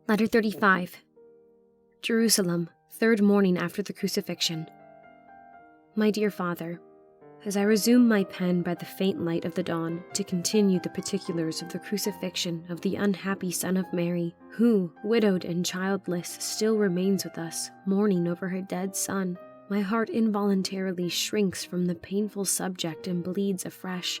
Letter 35. Jerusalem, 3rd morning after the crucifixion. My dear Father, as I resume my pen by the faint light of the dawn to continue the particulars of the crucifixion of the unhappy Son of Mary, who, widowed and childless, still remains with us, mourning over her dead son, my heart involuntarily shrinks from the painful subject and bleeds afresh.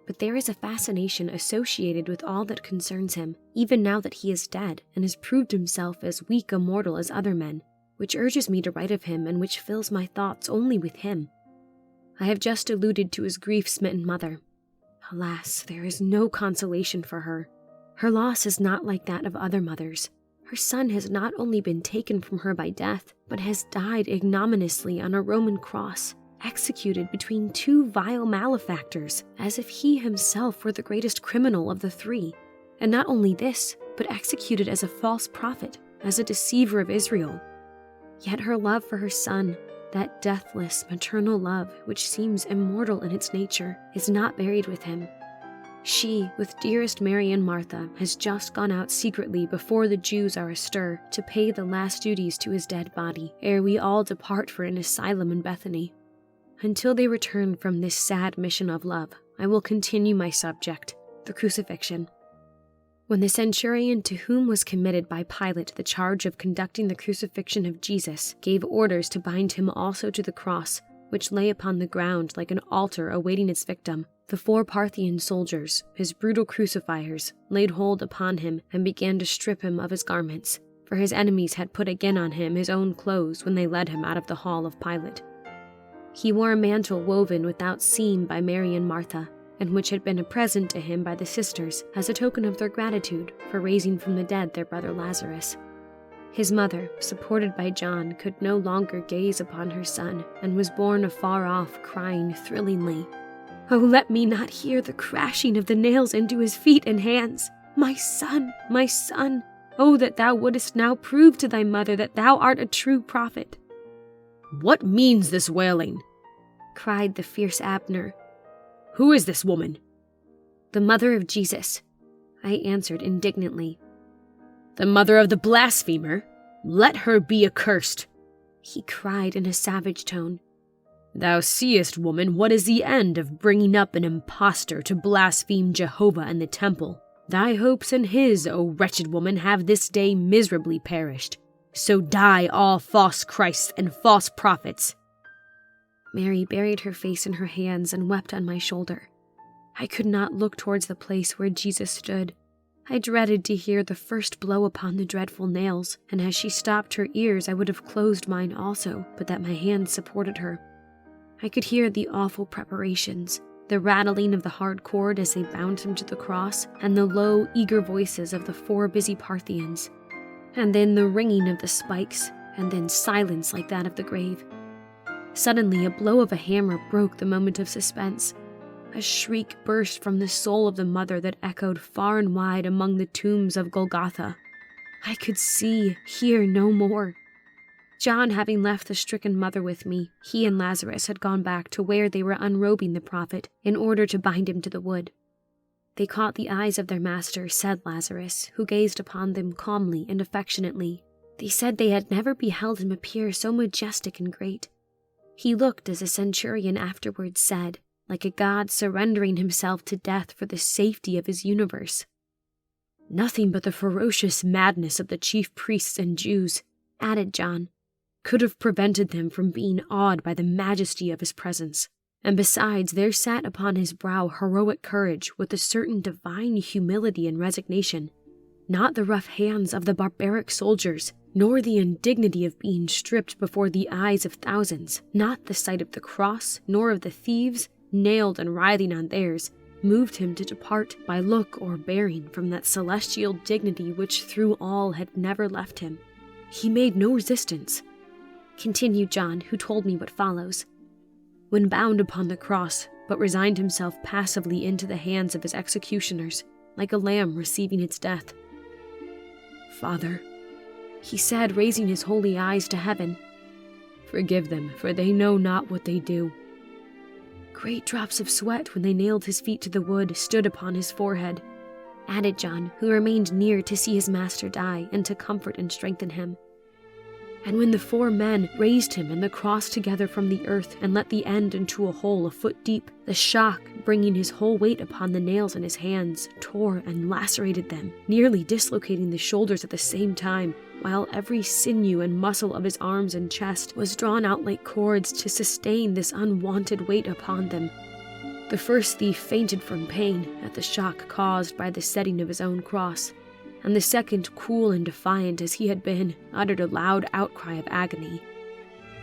But there is a fascination associated with all that concerns him, even now that he is dead and has proved himself as weak a mortal as other men, which urges me to write of him and which fills my thoughts only with him. I have just alluded to his grief-smitten mother. Alas, there is no consolation for her. Her loss is not like that of other mothers. Her son has not only been taken from her by death, but has died ignominiously on a Roman cross, executed between 2 vile malefactors, as if he himself were the greatest criminal of the 3. And not only this, but executed as a false prophet, as a deceiver of Israel. Yet her love for her son, that deathless, maternal love which seems immortal in its nature, is not buried with him. She, with dearest Mary and Martha, has just gone out secretly before the Jews are astir to pay the last duties to his dead body, ere we all depart for an asylum in Bethany. Until they return from this sad mission of love, I will continue my subject, the crucifixion. When the centurion to whom was committed by Pilate the charge of conducting the crucifixion of Jesus gave orders to bind him also to the cross, which lay upon the ground like an altar awaiting its victim, the 4 Parthian soldiers, his brutal crucifiers, laid hold upon him and began to strip him of his garments, for his enemies had put again on him his own clothes when they led him out of the hall of Pilate. He wore a mantle woven without seam by Mary and Martha, and which had been a present to him by the sisters as a token of their gratitude for raising from the dead their brother Lazarus. His mother, supported by John, could no longer gaze upon her son, and was borne afar off, crying thrillingly, "Oh, let me not hear the crashing of the nails into his feet and hands! My son, my son! Oh, that thou wouldest now prove to thy mother that thou art a true prophet!" "What means this wailing?" cried the fierce Abner. "Who is this woman?" "The mother of Jesus," I answered indignantly. "The mother of the blasphemer? Let her be accursed!" he cried in a savage tone. "Thou seest, woman, what is the end of bringing up an impostor to blaspheme Jehovah and the temple. Thy hopes and his, O wretched woman, have this day miserably perished. So die all false Christs and false prophets." Mary buried her face in her hands and wept on my shoulder. I could not look towards the place where Jesus stood. I dreaded to hear the first blow upon the dreadful nails, and as she stopped her ears I would have closed mine also, but that my hands supported her. I could hear the awful preparations, the rattling of the hard cord as they bound him to the cross, and the low, eager voices of the 4 busy Parthians, and then the ringing of the spikes, and then silence like that of the grave. Suddenly, a blow of a hammer broke the moment of suspense. A shriek burst from the soul of the mother that echoed far and wide among the tombs of Golgotha. I could see, hear no more. John, having left the stricken mother with me, he and Lazarus had gone back to where they were unrobing the prophet in order to bind him to the wood. They caught the eyes of their master, said Lazarus, who gazed upon them calmly and affectionately. They said they had never beheld him appear so majestic and great. He looked, as a centurion afterwards said, like a god surrendering himself to death for the safety of his universe. "Nothing but the ferocious madness of the chief priests and Jews," added John, "could have prevented them from being awed by the majesty of his presence. And besides, there sat upon his brow heroic courage with a certain divine humility and resignation, not the rough hands of the barbaric soldiers, nor the indignity of being stripped before the eyes of thousands, not the sight of the cross, nor of the thieves, nailed and writhing on theirs, moved him to depart by look or bearing from that celestial dignity which through all had never left him. He made no resistance," continued John, who told me what follows. "When bound upon the cross, but resigned himself passively into the hands of his executioners, like a lamb receiving its death. Father," he said, raising his holy eyes to heaven, "forgive them, for they know not what they do." Great drops of sweat, when they nailed his feet to the wood, stood upon his forehead. added John, who remained near to see his master die and to comfort and strengthen him. And when the 4 men raised him and the cross together from the earth and let the end into a hole a foot deep, the shock, bringing his whole weight upon the nails in his hands, tore and lacerated them, nearly dislocating the shoulders at the same time, while every sinew and muscle of his arms and chest was drawn out like cords to sustain this unwanted weight upon them. The first thief fainted from pain at the shock caused by the setting of his own cross, and the second, cool and defiant as he had been, uttered a loud outcry of agony.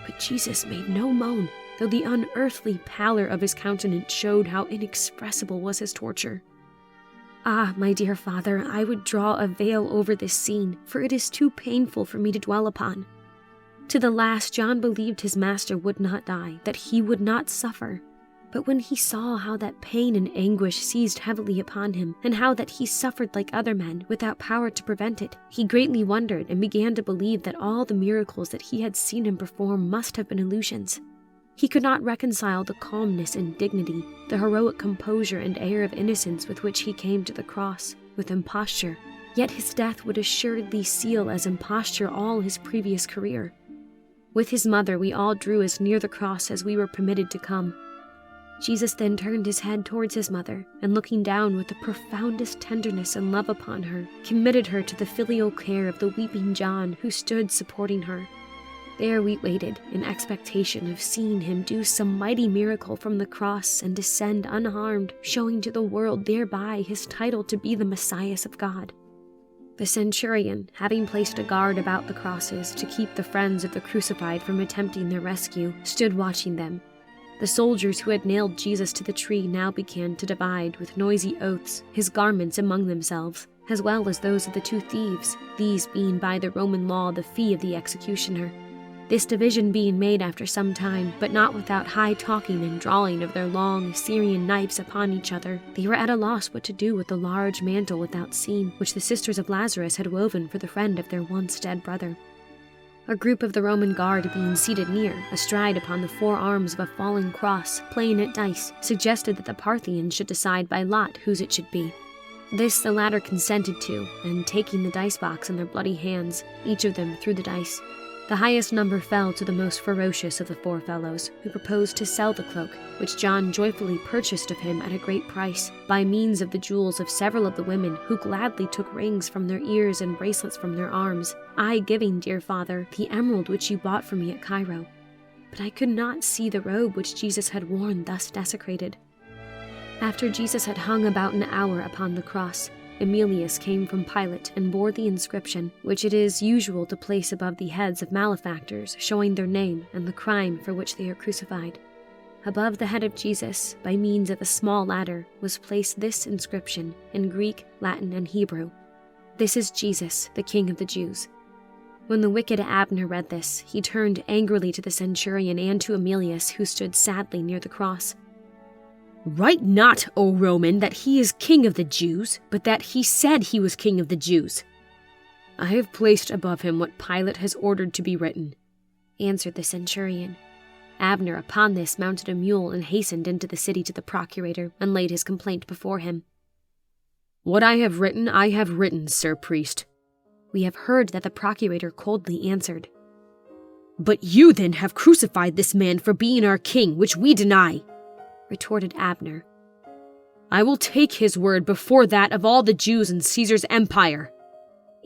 But Jesus made no moan, though the unearthly pallor of his countenance showed how inexpressible was his torture. Ah, my dear Father, I would draw a veil over this scene, for it is too painful for me to dwell upon. To the last, John believed his master would not die, that he would not suffer. But when he saw how that pain and anguish seized heavily upon him, and how that he suffered like other men, without power to prevent it, he greatly wondered and began to believe that all the miracles that he had seen him perform must have been illusions. He could not reconcile the calmness and dignity, the heroic composure and air of innocence with which he came to the cross, with imposture. Yet his death would assuredly seal as imposture all his previous career. With his mother we all drew as near the cross as we were permitted to come. Jesus then turned his head towards his mother, and looking down with the profoundest tenderness and love upon her, committed her to the filial care of the weeping John, who stood supporting her. There we waited, in expectation of seeing him do some mighty miracle from the cross and descend unharmed, showing to the world thereby his title to be the Messiah of God. The centurion, having placed a guard about the crosses to keep the friends of the crucified from attempting their rescue, stood watching them. The soldiers who had nailed Jesus to the tree now began to divide, with noisy oaths, his garments among themselves, as well as those of the 2 thieves, these being by the Roman law the fee of the executioner. This division being made after some time, but not without high talking and drawing of their long Syrian knives upon each other, they were at a loss what to do with the large mantle without seam, which the sisters of Lazarus had woven for the friend of their once dead brother. A group of the Roman guard being seated near, astride upon the 4 arms of a fallen cross, playing at dice, suggested that the Parthians should decide by lot whose it should be. This the latter consented to, and taking the dice box in their bloody hands, each of them threw the dice. The highest number fell to the most ferocious of the 4 fellows, who proposed to sell the cloak, which John joyfully purchased of him at a great price, by means of the jewels of several of the women, who gladly took rings from their ears and bracelets from their arms, I giving, dear Father, the emerald which you bought for me at Cairo. But I could not see the robe which Jesus had worn thus desecrated. After Jesus had hung about an hour upon the cross, Emilius came from Pilate and bore the inscription, which it is usual to place above the heads of malefactors, showing their name and the crime for which they are crucified. Above the head of Jesus, by means of a small ladder, was placed this inscription in Greek, Latin, and Hebrew: "This is Jesus, the King of the Jews." When the wicked Abner read this, he turned angrily to the centurion and to Emilius, who stood sadly near the cross. "Write not, O Roman, that he is king of the Jews, but that he said he was king of the Jews." "I have placed above him what Pilate has ordered to be written," answered the centurion. Abner upon this mounted a mule and hastened into the city to the procurator and laid his complaint before him. "What I have written, sir priest." We have heard that the procurator coldly answered. "But you then have crucified this man for being our king, which we deny," retorted Abner. "I will take his word before that of all the Jews in Caesar's empire,"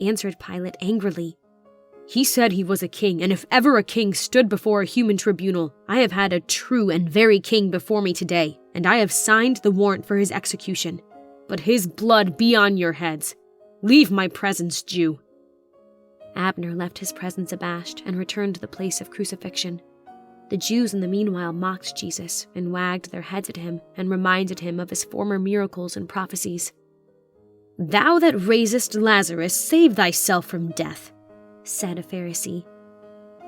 answered Pilate angrily. "He said he was a king, and if ever a king stood before a human tribunal, I have had a true and very king before me today, and I have signed the warrant for his execution. But his blood be on your heads. Leave my presence, Jew." Abner left his presence abashed and returned to the place of crucifixion. The Jews in the meanwhile mocked Jesus and wagged their heads at him and reminded him of his former miracles and prophecies. "Thou that raisest Lazarus, save thyself from death," said a Pharisee.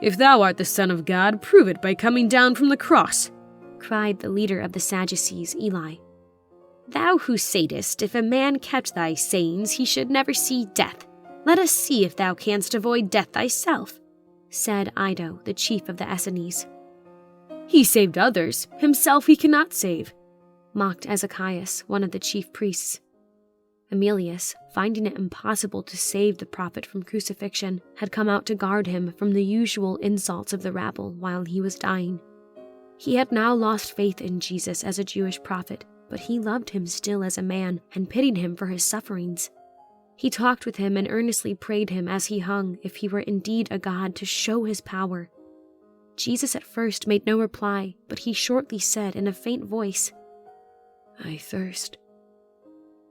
"If thou art the Son of God, prove it by coming down from the cross," cried the leader of the Sadducees, Eli. "Thou who saidest, if a man kept thy sayings, he should never see death. Let us see if thou canst avoid death thyself," said Ido, the chief of the Essenes. "He saved others, himself he cannot save," mocked Ezechias, one of the chief priests. Emilius, finding it impossible to save the prophet from crucifixion, had come out to guard him from the usual insults of the rabble while he was dying. He had now lost faith in Jesus as a Jewish prophet, but he loved him still as a man and pitied him for his sufferings. He talked with him and earnestly prayed him as he hung, if he were indeed a god, to show his power. Jesus at first made no reply, but he shortly said in a faint voice, "I thirst."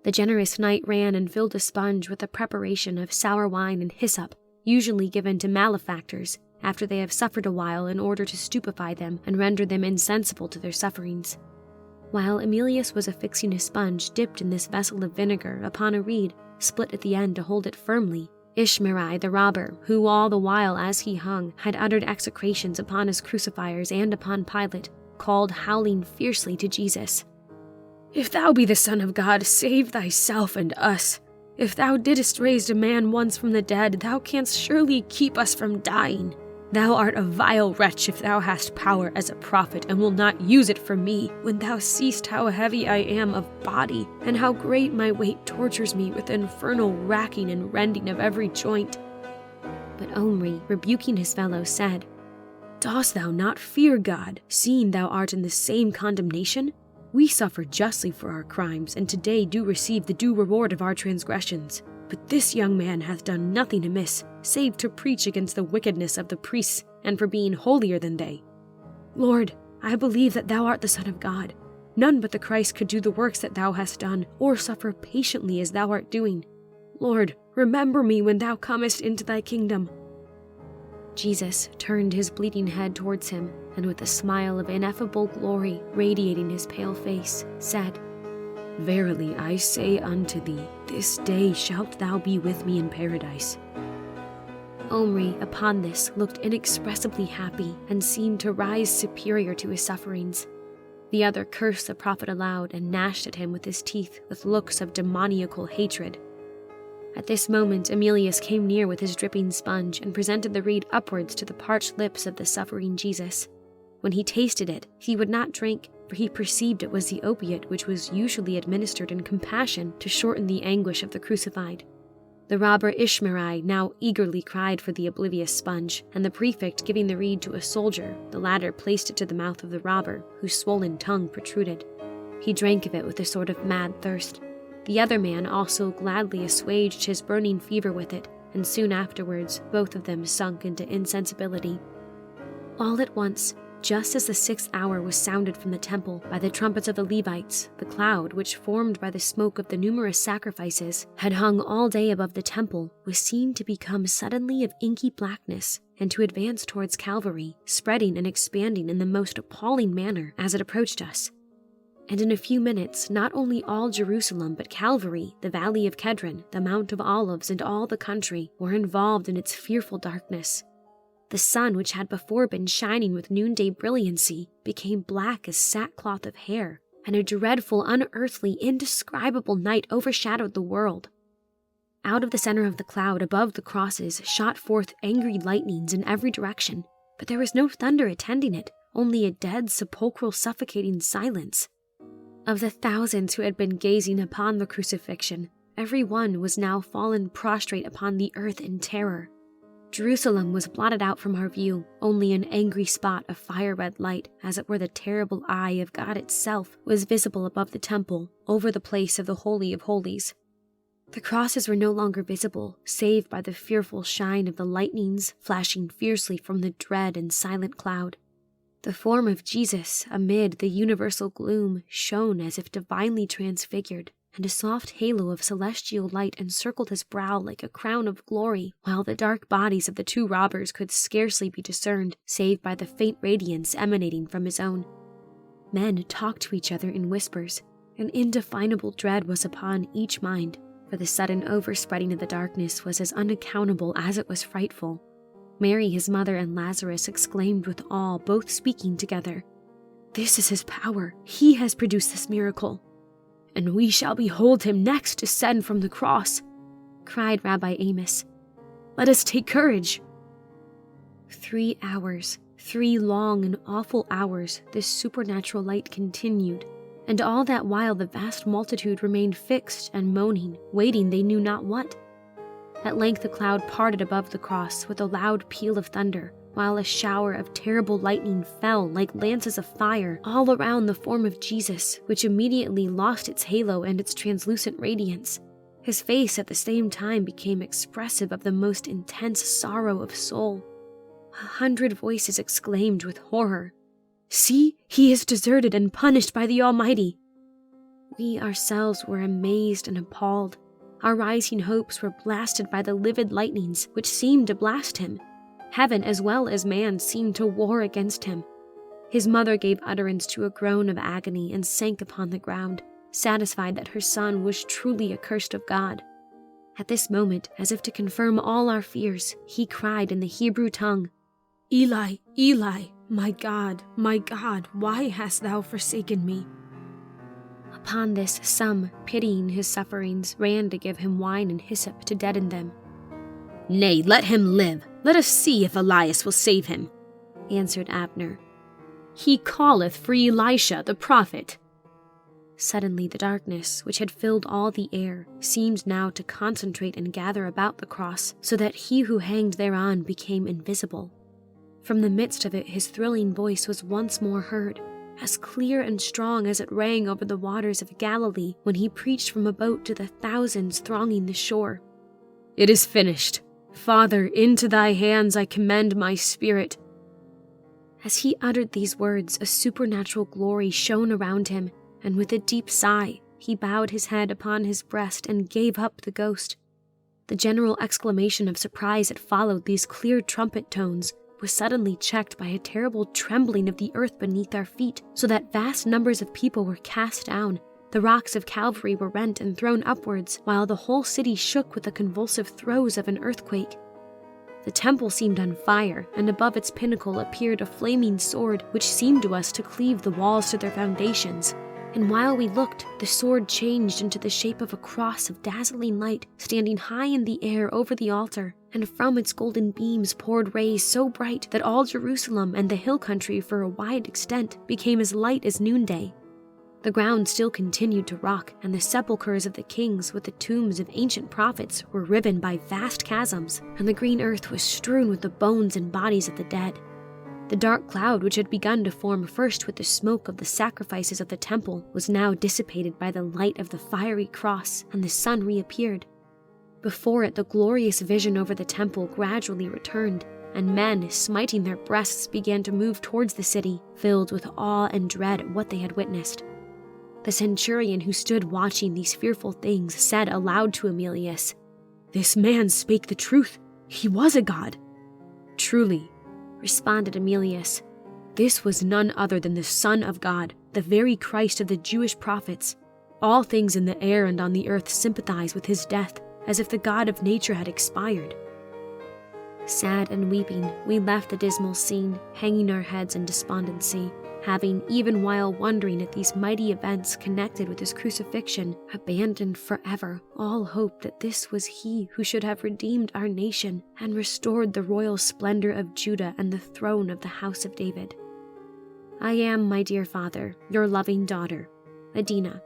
The generous knight ran and filled a sponge with a preparation of sour wine and hyssop, usually given to malefactors after they have suffered a while in order to stupefy them and render them insensible to their sufferings. While Emilius was affixing a sponge dipped in this vessel of vinegar upon a reed, split at the end to hold it firmly, Ishmarai the robber, who all the while as he hung had uttered execrations upon his crucifiers and upon Pilate, called howling fiercely to Jesus, "If thou be the Son of God, save thyself and us. If thou didst raise a man once from the dead, thou canst surely keep us from dying. Thou art a vile wretch if thou hast power as a prophet and will not use it for me, when thou seest how heavy I am of body, and how great my weight tortures me with infernal racking and rending of every joint." But Omri, rebuking his fellow, said, "Dost thou not fear God, seeing thou art in the same condemnation? We suffer justly for our crimes, and today do receive the due reward of our transgressions. But this young man hath done nothing amiss, save to preach against the wickedness of the priests, and for being holier than they. Lord, I believe that thou art the Son of God. None but the Christ could do the works that thou hast done, or suffer patiently as thou art doing. Lord, remember me when thou comest into thy kingdom." Jesus turned his bleeding head towards him, and with a smile of ineffable glory radiating his pale face, said, "Verily I say unto thee, this day shalt thou be with me in paradise." Omri, upon this, looked inexpressibly happy, and seemed to rise superior to his sufferings. The other cursed the prophet aloud, and gnashed at him with his teeth with looks of demoniacal hatred. At this moment Emilius came near with his dripping sponge, and presented the reed upwards to the parched lips of the suffering Jesus. When he tasted it, he would not drink, for he perceived it was the opiate which was usually administered in compassion to shorten the anguish of the crucified. The robber Ishmarai now eagerly cried for the oblivious sponge, and the prefect giving the reed to a soldier, the latter placed it to the mouth of the robber, whose swollen tongue protruded. He drank of it with a sort of mad thirst. The other man also gladly assuaged his burning fever with it, and soon afterwards both of them sunk into insensibility. All at once, just as the 6th hour was sounded from the temple by the trumpets of the Levites, the cloud, which formed by the smoke of the numerous sacrifices had hung all day above the temple, was seen to become suddenly of inky blackness, and to advance towards Calvary, spreading and expanding in the most appalling manner as it approached us. And in a few minutes, not only all Jerusalem, but Calvary, the valley of Kedron, the Mount of Olives, and all the country were involved in its fearful darkness. The sun, which had before been shining with noonday brilliancy, became black as sackcloth of hair, and a dreadful, unearthly, indescribable night overshadowed the world. Out of the center of the cloud above the crosses shot forth angry lightnings in every direction, but there was no thunder attending it, only a dead, sepulchral, suffocating silence. Of the thousands who had been gazing upon the crucifixion, every one was now fallen prostrate upon the earth in terror. Jerusalem was blotted out from our view, only an angry spot of fire-red light, as it were the terrible eye of God itself, was visible above the temple, over the place of the Holy of Holies. The crosses were no longer visible, save by the fearful shine of the lightnings flashing fiercely from the dread and silent cloud. The form of Jesus, amid the universal gloom, shone as if divinely transfigured, and a soft halo of celestial light encircled his brow like a crown of glory, while the dark bodies of the two robbers could scarcely be discerned, save by the faint radiance emanating from his own. Men talked to each other in whispers. An indefinable dread was upon each mind, for the sudden overspreading of the darkness was as unaccountable as it was frightful. Mary, his mother, and Lazarus exclaimed with awe, both speaking together, "This is his power. He has produced this miracle." "And we shall behold him next descend from the cross," cried Rabbi Amos. "Let us take courage." 3 hours, 3 long and awful hours, this supernatural light continued, And all that while the vast multitude remained fixed and moaning, waiting they knew not what. At length a cloud parted above the cross with a loud peal of thunder, while a shower of terrible lightning fell like lances of fire all around the form of Jesus, which immediately lost its halo and its translucent radiance. His face at the same time became expressive of the most intense sorrow of soul. 100 voices exclaimed with horror, "See, he is deserted and punished by the Almighty." We ourselves were amazed and appalled. Our rising hopes were blasted by the livid lightnings which seemed to blast him. Heaven as well as man seemed to war against him. His mother gave utterance to a groan of agony and sank upon the ground, satisfied that her son was truly accursed of God. At this moment, as if to confirm all our fears, he cried in the Hebrew tongue, "Eli, Eli, my God, why hast thou forsaken me?" Upon this, some, pitying his sufferings, ran to give him wine and hyssop to deaden them. "Nay, let him live. Let us see if Elias will save him," answered Abner. "He calleth for Elisha the prophet." Suddenly the darkness, which had filled all the air, seemed now to concentrate and gather about the cross, so that he who hanged thereon became invisible. From the midst of it his thrilling voice was once more heard, as clear and strong as it rang over the waters of Galilee when he preached from a boat to the thousands thronging the shore. "It is finished. Father, into thy hands I commend my spirit." As he uttered these words, a supernatural glory shone around him, and with a deep sigh, he bowed his head upon his breast and gave up the ghost. The general exclamation of surprise that followed these clear trumpet tones was suddenly checked by a terrible trembling of the earth beneath our feet, so that vast numbers of people were cast down. The rocks of Calvary were rent and thrown upwards, while the whole city shook with the convulsive throes of an earthquake. The temple seemed on fire, and above its pinnacle appeared a flaming sword which seemed to us to cleave the walls to their foundations. And while we looked, the sword changed into the shape of a cross of dazzling light, standing high in the air over the altar, and from its golden beams poured rays so bright that all Jerusalem and the hill country for a wide extent became as light as noonday. The ground still continued to rock, and the sepulchres of the kings with the tombs of ancient prophets were riven by vast chasms, and the green earth was strewn with the bones and bodies of the dead. The dark cloud which had begun to form first with the smoke of the sacrifices of the temple was now dissipated by the light of the fiery cross, and the sun reappeared. Before it, the glorious vision over the temple gradually returned, and men, smiting their breasts, began to move towards the city, filled with awe and dread at what they had witnessed. The centurion who stood watching these fearful things said aloud to Emilius, "This man spake the truth. He was a god." "Truly," responded Emilius, "this was none other than the Son of God, the very Christ of the Jewish prophets. All things in the air and on the earth sympathize with his death, as if the God of nature had expired." Sad and weeping, we left the dismal scene, hanging our heads in despondency, having, even while wondering at these mighty events connected with his crucifixion, abandoned forever all hope that this was he who should have redeemed our nation and restored the royal splendor of Judah and the throne of the house of David. I am, my dear father, your loving daughter, Adina.